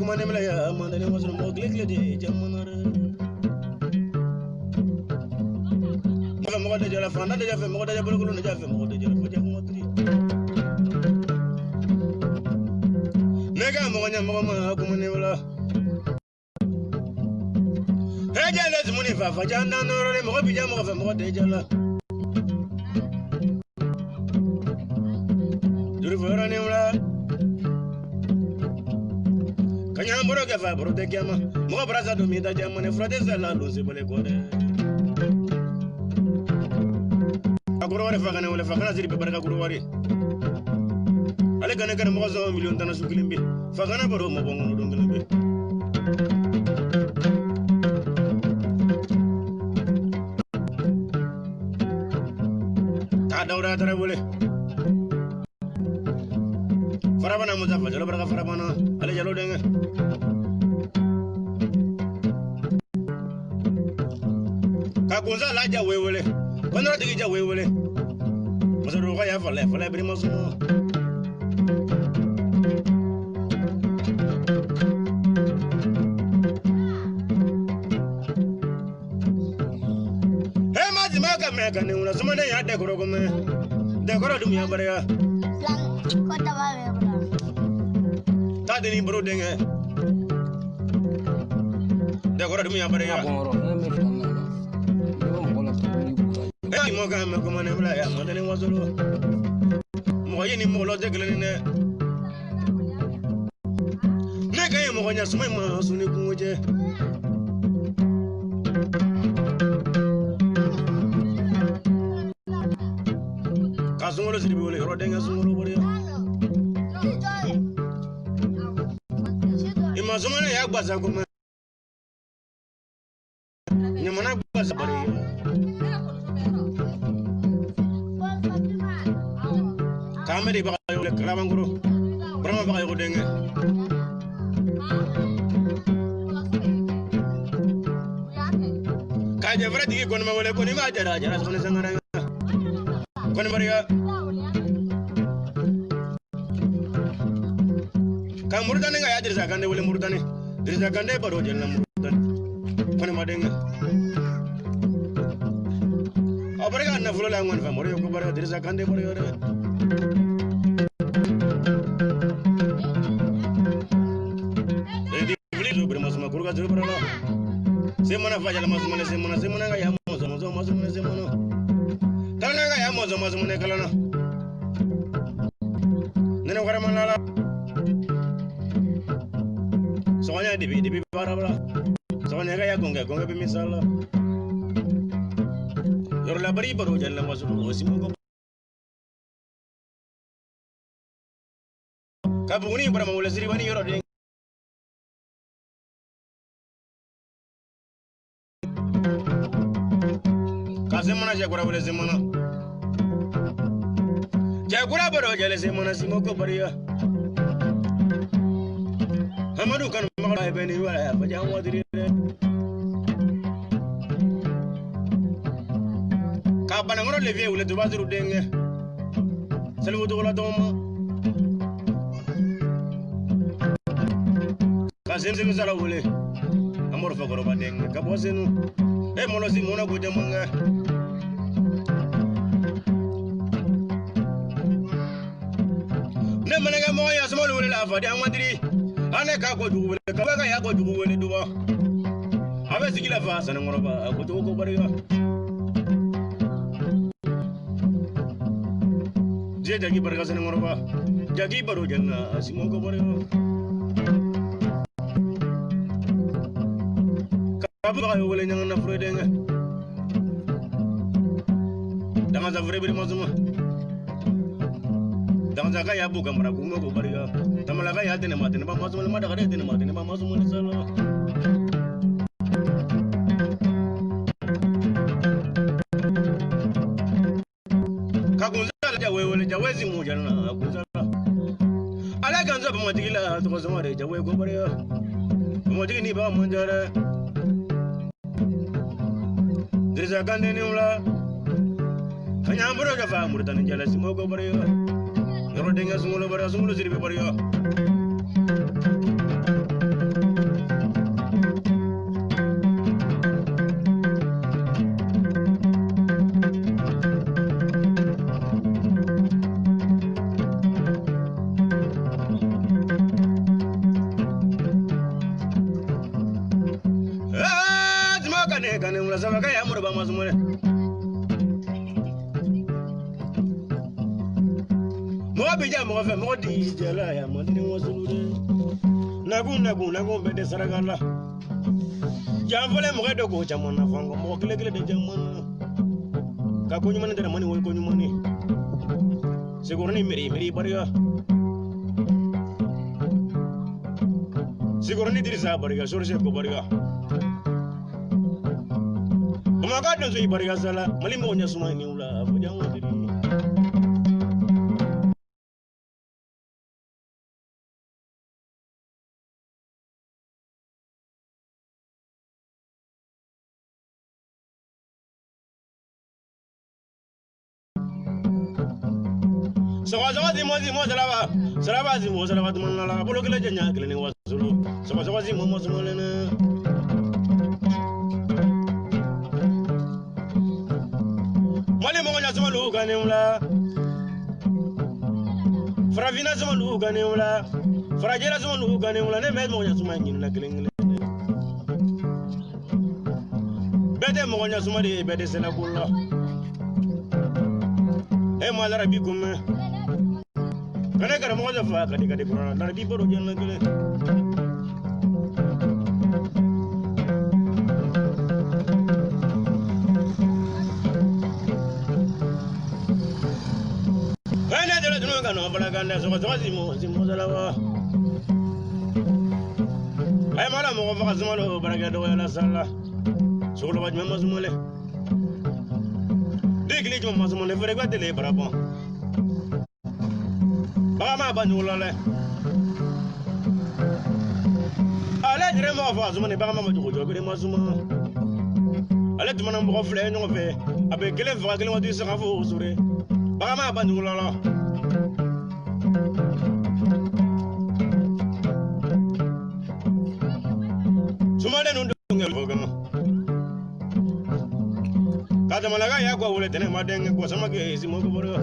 kumane mlaya mandane wasu mogle de jamanara mo de jala fanda de jafe mo de jabul kulu de jafe mo de jala fo jafe mo tri nega mo nya mo ma kumane wala he jala zmuni fa janda no re mo bi jamo fa mo de jala duri fora ne wala kanya mboro ga fa bro de kama mo braza do mi da jamane frode zala lo se bole kode Agurwari fakane wala fakana ziri bebaraka gurwari ale gane gane mo zo million tana sukilimbi fakana baro mo bongo do ngelimbi ta dawra tara wole farabana mo zafa jalo baraka farabana ale jalo denge ka kunza laja wewele Kono digi ja wewele Maso roga ya fale bri maso Hey maji maka meka ni una sumane ya dekoro gome Dekoro dum ya bare ya Kota ba webra Tade ni bro denge Dekoro dum ya bare ya Hey, mo ga me ko mane bla ya mo dane wazolo mo yini mo lo de glene ne ga ye mo nya sumay ma suni ku ngoje ka sumolo sidi bole ro de nga sumolo bore ima sumane ya gbaza ko me nyamana gbaza bore Kamedi bakayo le kramanguro brama bakayo denge kaje vradi ko ma wala ko ni ma jara sone sangara ko ni mariya ka murdane ga ya dirza kande wala murdane dirza kande baro jenna murdane ko ni ma denge abarga na fulo la ngon fa moro ko baro dirza kande baro yore Kurga zuru barala semana fajala masumane semana ga ya mozo masumane semana kalana ga ya mozo masumane kalana nene wara manala sonya dibi barabara sonya ga ya gonga be misala yor la bari baro jalla masumane osimo kabuni barama wala siri wani yoro de Semana jagura wala semana jagura baro jale semana simoko bariya Hamadu kan magala beni wala fa jam wadiri ka banangoro levier wala dubazuru denge salu do wala doma ka sense sala wala amor fa goro badenge ka bosenu e mono si mona go jamanga Menega moya small wala la fa di amadri ane ka ko dugu wala ka ga ya ko dugu wala duba abe sigila fa sanan ngoro ba ko to ko bariya je jagi barga sanan ngoro ba jagi baro janna asimo ko bariya ka bu ga wala nyanga na frede nga danga za frede mazuma Dans un cas, il y a beaucoup de gens qui ont été dans la caille, il y a des gens qui ont été dans la Kakunza jawe wale jawe zimu jana kakunza ala kanza pa matigila to ko mare jawe go bare mo tigi ni ba monjara dirza kande ni ula kanya mboro ga fa murtan jala simo go bare yoro denga sumulo bare sumulo zirbe bare wala sama ka ya mu ba masu mole mo bi ja mo fe mo di jala ya mo ni wo sulu de nagu be de saragala jam fole mo do ko jamon na fango mo kele de jamon ka ko nyumane de mani wol ko nyumane sigurni meri bariya sigurni dirisa bariya sorse ko bariya ma ka don so bariya sala mali mo nya suma ni ula fa jango diri Sawazi mo salaba tumana bolo kele jenya kele ni wasulu sawazi mo sumolena mali mo nya sumalu kanewla Fravina sumalu kanewla Frajera sumalu kanewla ne me mo nya sumanyi na kele ngile bede mo nya sumade bede sela kullo e mo la rabi kum kana kara mo da fa kadi bro na rabi boro jenna gele ana de la dunu kana bala ganda so mo zalawa ay mala mo fa zumalo baraga do la sala so lo waj mo zumale degli jo mo zumale fere gwa tele brabon Bama banulale ale dire mo fa zuma ne bama ma jogo jogo de mazuma ale tumana mo fle no fe abe kele fa kele mo disa fo sure bama banulala zuma de no ngel fogama kada malaga ya kwa wule tene madenge kwa sama ke simo ko boro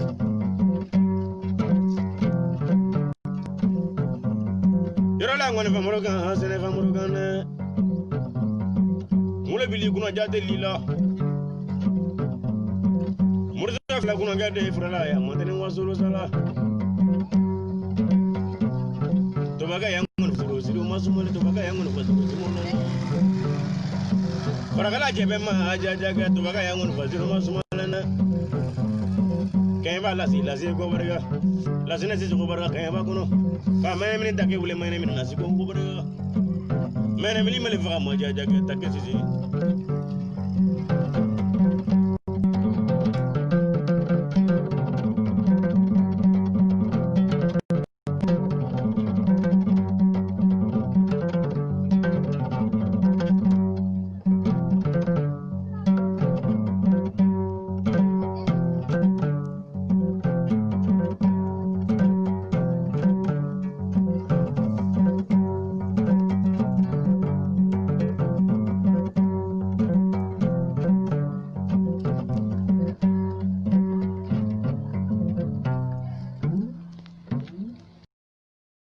Yorola ngone famuruga hasene famuruga ne mule bili kuna jate lila murza fla kuna jate frala ya matene wasulu sala tobaga yangun furu siru masumule tobaga yangun furu simulo faragala jebe ma ajajaga tobaga yangun furu masumule na kayba lasi ko barga lasi na ko barga kayba kuno fa mene min take wule mene min nasi ko barga mene min mele fa ma jajaga take sisi